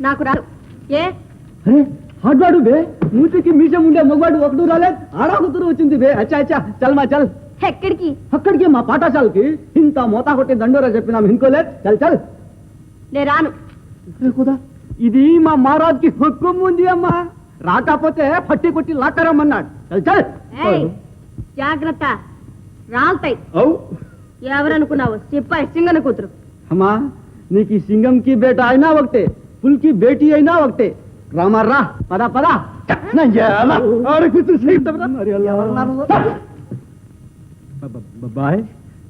నాకు రాదు. ఏ ఆడవాడు బే, మూతికి మీసం ఉండే మగవాడు ఒకడు రాలేదు, ఆడాకుతురు వచ్చింది బే. అచ్చా అచ్చా, చల్ మా చల్. ఎక్కడికి? అక్కడికి, మా పాఠశాలకి. ఇంత మోతా కొట్టి దండోరా చెప్పినాం, ఇంకోలేదు. చల్ చల్. నేను రాను. కూడా ఇది మా మహారాజ్కి హుక్కుం ఉంది అమ్మా, రాకపోతే పట్టి కొట్టి లాక్కరమ్మన్నాడు. చల్ చల్. జాగ్రత్త, రాల్తాయి. అవు ఎవరనుకున్నావు? సిప్పాయి సింగన కూతురు. అమ్మా, నీకు సింగం కి బేట అయినా ఒకటే, పుల్ కి బేటీ అయినా ఒకటే. రామర్రా, పద పద. బాయ్,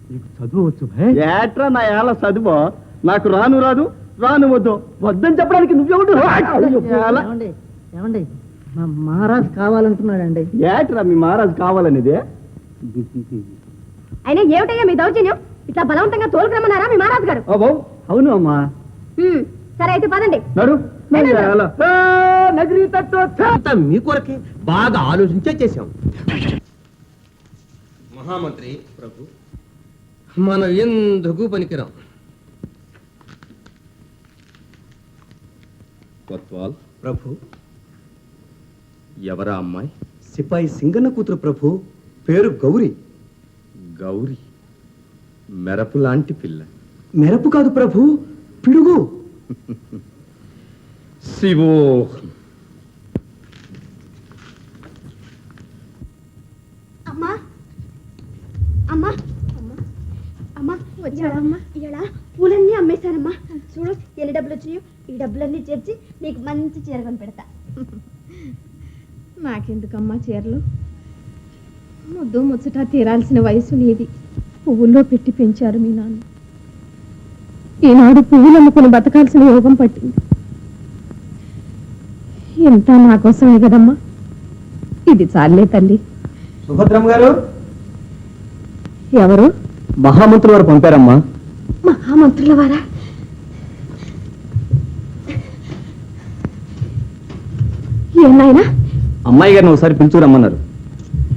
నీకు చదువు వచ్చు? ఏట్రా నా ఎలా చదువు? నాకు రాను రాదు, రాను వద్దు, వద్దని చెప్పడానికి నువ్వెవడు? ఏమండి, మా మహారాజ్ కావాలంటున్నాడండి. ఏట్రా మీ మహారాజ్ కావాలనేది? అయినా ఏమిటయ్యా మీ దౌర్జన్యం? ఇట్లా బలవంతంగా తోలుకురమ్మన్నారా మీ మహారాజు గారు? అవును అమ్మా. సరే అయితే పదండి. నడు. మీ కొరకే బాగా ఆలోచించే చేశాం. మహామంత్రి ప్రభు, మనం ఎందుకు పనికిరాం. కొత్వాల్ ప్రభు, ఎవరా అమ్మాయి? సిపాయి సింగన్న కూతురు ప్రభు, పేరు గౌరీ. గౌరీ మెరపు లాంటి పిల్ల. మెరపు కాదు ప్రభు, పిడుగు. శివో, అమ్మా అమ్మా అమ్మా వచ్చావమ్మా. ఇలా పూలన్నీ అమ్మేశానమ్మా. చూడు ఎన్ని డబ్బులు వచ్చినాయో. ఈ డబ్బులన్నీ చేర్చి నీకు మంచి చీర కొని పెడతా. నాకెందుకమ్మా చీరలు? ముద్దు ముచ్చట తీరాల్సిన వయసు నీది. పువ్వుల్లో పెట్టి పెంచారు మీ నాన్న. ఈనాడు పువ్వులు అమ్ముకుని బతకాల్సిన యోగం పట్టింది. ఎంత నా కోసమే కదమ్మా. ఇది చాలే తల్లి. సుభద్రమ్మ గారు, ఎవరు? మహామంత్రులు వారు పంపారమ్మా. మహామంత్రుల వారా? ఏనాయనా? అమ్మాయి గారిని ఒకసారి పిలుచురమ్మన్నారు.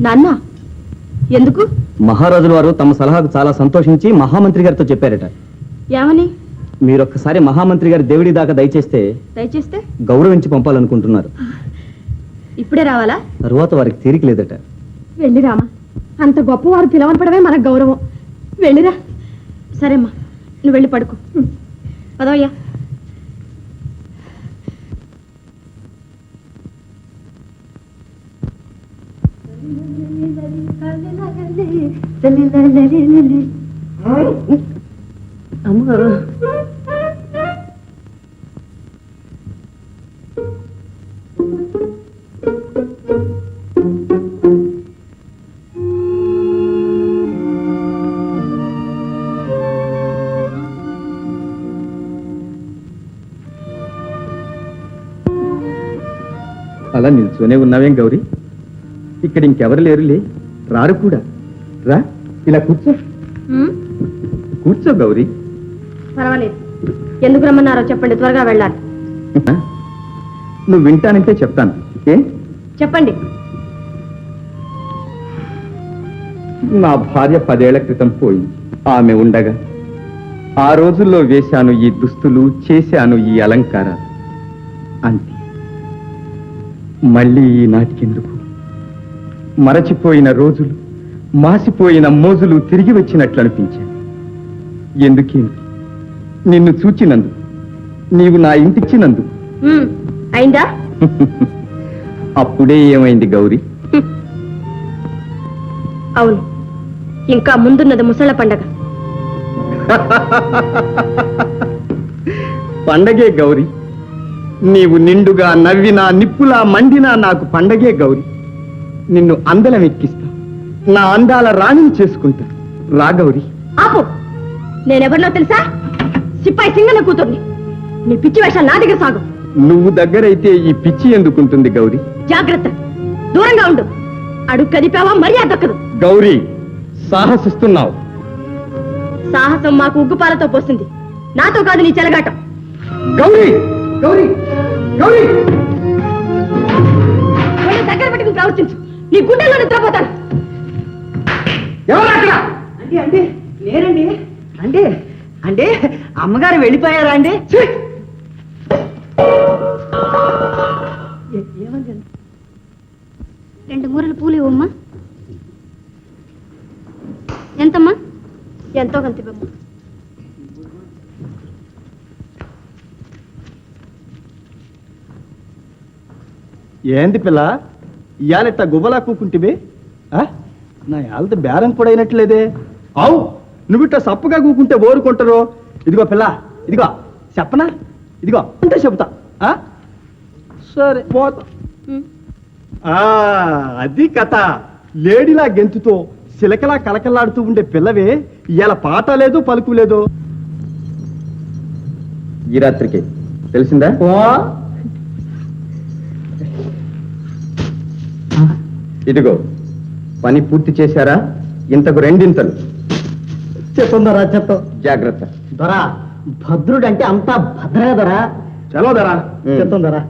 నాన్న ఎందుకు? మహారాజుల వారు తమ సలహాకు చాలా సంతోషించి మహామంత్రి గారితో చెప్పారట. ఏమని? మీరొక్కసారి మహామంత్రి గారి దేవుడి దాకా దయచేస్తే గౌరవించి పంపాలనుకుంటున్నారు. ఇప్పుడే రావాలా? తరువాత వారికి తీరిక లేదట. వెళ్ళిరామా, అంత గొప్పవారు పిలవనపడమే మనకు గౌరవం. వెళ్ళిరా. సరేమ్మా, నువ్వు వెళ్ళి పడుకో. పదవయ్యా. అమ్మగారు, అలా నిల్చొనే ఉన్నావేం గౌరీ? ఇక్కడ ఇంకెవరు లేరులే, రారు కూడా. రా, ఇలా కూర్చో. కూర్చో గౌరీ. పర్వాలేదు. ఎందుకు రమ్మన్నారో చెప్పండి, త్వరగా వెళ్ళాలి. నువ్వు వింటానంటే చెప్తాను. ఏ చెప్పండి. నా భార్య 10 ఏళ్ల క్రితం పోయింది. ఆమె ఉండగా ఆ రోజుల్లో వేశాను ఈ దుస్తులు, చేశాను ఈ అలంకారాలు. అంతే. మళ్ళీ ఈనాటికెందుకు? మరచిపోయిన రోజులు, మాసిపోయిన మోజులు తిరిగి వచ్చినట్లు అనిపించాను. ఎందుకేంటి? నిన్ను చూచినందు, నీవు నా ఇంటిచ్చినందు. అయిందా? అప్పుడే ఏమైంది గౌరీ? అవును, ఇంకా ముందున్నది ముసళ్ళ పండగ. పండగే గౌరీ. నీవు నిండుగా నవ్వినా, నిప్పులా మండినా నాకు పండగే గౌరీ. నిన్ను అందలం ఎక్కిస్తా, నా అందాల రాణిని చేసుకుంటా. రా గౌరీ. ఆపు. నేనెవరినో తెలుసా? సిప్పాయి సింగన్న కూతుర్ని. నీ పిచ్చి వేషాలు నా దగ్గర సాగు. నువ్వు దగ్గరైతే ఈ పిచ్చి ఎందుకుంటుంది గౌరీ? జాగ్రత్త, దూరంగా ఉండు. అడుగు కదిపావా మర్యాద దక్కదు. గౌరీ, సాహసిస్తున్నావు. సాహసం మాకు ఉగ్గుపాలతో పోస్తుంది, నాతో కాదు నీ చెలగాటం. గౌరీ, గౌరీ, గౌరీ, దగ్గర పెట్టుకుని ప్రవర్తించు. నీ గుండెల్లో నిద్రపోతాను. ఎవరు అక్కడ? అంటే అంటే లేరండి. అంటే అంటే అమ్మగారు వెళ్ళిపోయారా అండి? ఏమండి 2 మూరలు పూలు ఇవ్వమ్మా. ఎంతమ్మా? ఎంతో కొంత ఇవ్వమ్మా. ఏంది పిల్ల ఇయాలెట్ట గువ్వలా కూకుంటివి నా యాలతో బేరం కూడా అయినట్లేదే. అవు నువ్విట్ట సప్పగా కూకుంటే ఓరుకుంటారు. ఇదిగో పిల్ల, ఇదిగో చెప్పనా, ఇదిగో అంటే చెబుతా. సరే పోతా. అది కథ. లేడీలా గెంతుతో సిలకలా కలకల్లాడుతూ ఉండే పిల్లవే ఇవాళ పాట లేదు పలుకు లేదు. ఈ రాత్రికి తెలిసిందా? ఇదిగో పని పూర్తి చేశారా? ఇంతకు 2 ఇంతలు. చెప్తుందరా చెప్తాం. జాగ్రత్త. దొరా భద్రుడు అంటే అంతా భద్రగా దొరా. చలో దరా. చెప్తుందరా.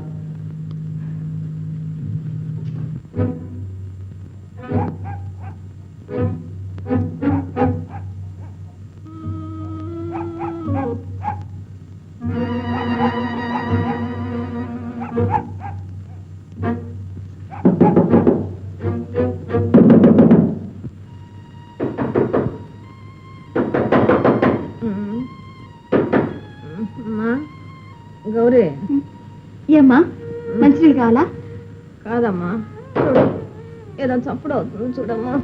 గౌరీ, ఏమ్మా మంచినీళ్ళు కావాలా? కాదమ్మా, చూడు ఏదో చప్పుడు అవుతుంది చూడమ్మా.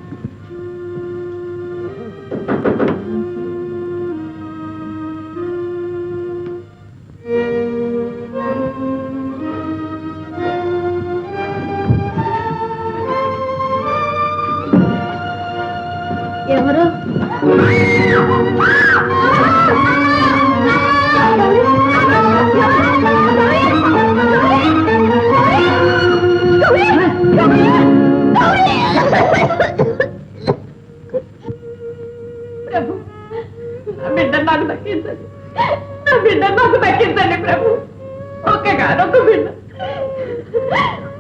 ఎవరు? ప్రభు, నా బిడ్డ నాకు దక్కించండి, నా బిడ్డ నాకు దక్కించండి ప్రభు. ఒక్కగానొక్క బిడ్డ,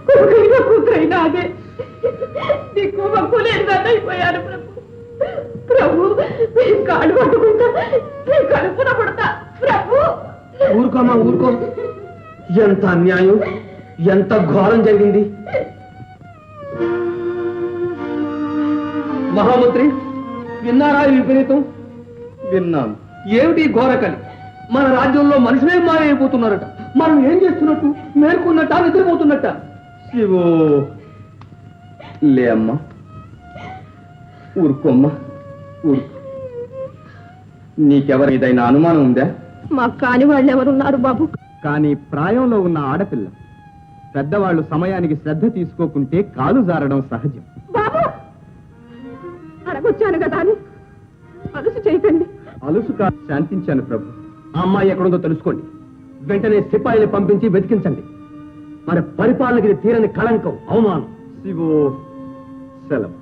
కొడుకైనా కూతురైనా అదే దిక్కు మక్కు లేదైపోయాను ప్రభు. ప్రభు మీ కాళ్ళు పట్టుకుంటా, మీ కడుపున పుడతా ప్రభు. ఊరుకోమా ఊరుకో. ఎంత అన్యాయం, ఎంత ఘోరం జరిగింది. మహామంత్రి విన్నారా ఈ విపరీతం? విన్నాను. ఏమిటి ఘోరకలి? మన రాజ్యంలో మనుషులే మారైపోతున్నారట. మనం ఏం చేస్తున్నట్టు? మేల్కొన్నట్ట, నిద్రపోతున్నట్ట? శివో లే అమ్మా, ఊరుకోమ్మా ఊరుకో. నీకెవరి ఏదైనా అనుమానం ఉందా? మాకు కాని వాళ్ళు ఎవరున్నారు బాబు? కానీ ప్రాయంలో ఉన్న ఆడపిల్ల పెద్దవాళ్ళు సమయానికి శ్రద్ధ తీసుకోకుంటే కాలు జారడం సహజం. బాబు అడగొచ్చాను కదా అని అలసి చేయకండి. అలుసుగా శాంతించాను ప్రభు. ఆ అమ్మాయి ఎక్కడుందో తెలుసుకోండి. వెంటనే సిపాయిని పంపించి వెతికించండి. మన పరిపాలనకి ఇది తీరని కళంకం, అవమానం. శివో సెలవు.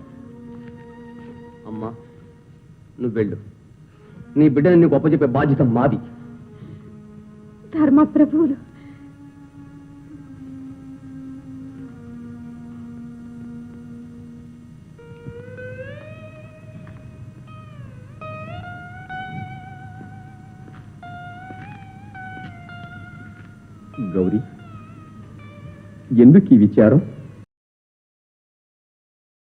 అమ్మా నువ్వు వెళ్ళు. నీ బిడ్డని నీకు అప్పచెప్పే బాధ్యత మాది. ధర్మ ప్రభువులు గౌరీ, ఎందుకు ఈ విచారం?